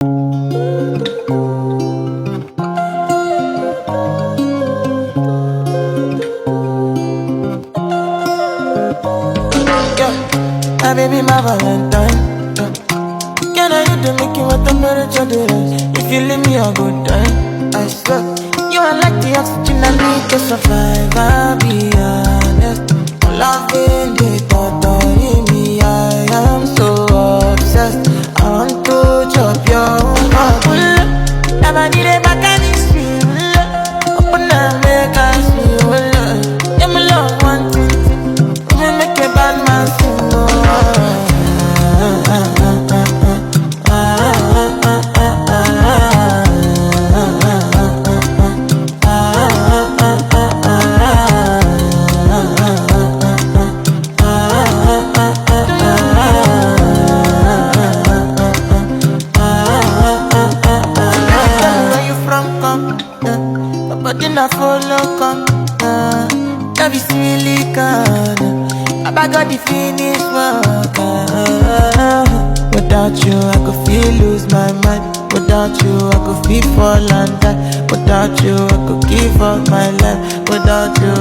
My baby, my Valentine. Can I you to make you what temperature the rise? If you leave me a good time, I swear you are like the oxygen I need to survive. I'll be honest, loving the thought of me. I am so obsessed. I want to chop your heart. Never need a mechanism. Open and make us feel. Yeah, my love one thing. We make a bad man sing. But then I follow come, love is really kind. I got the finish work. Without you, I could feel lose my mind. Without you, I could feel fall and die. Without you, I could give up my life. Without you,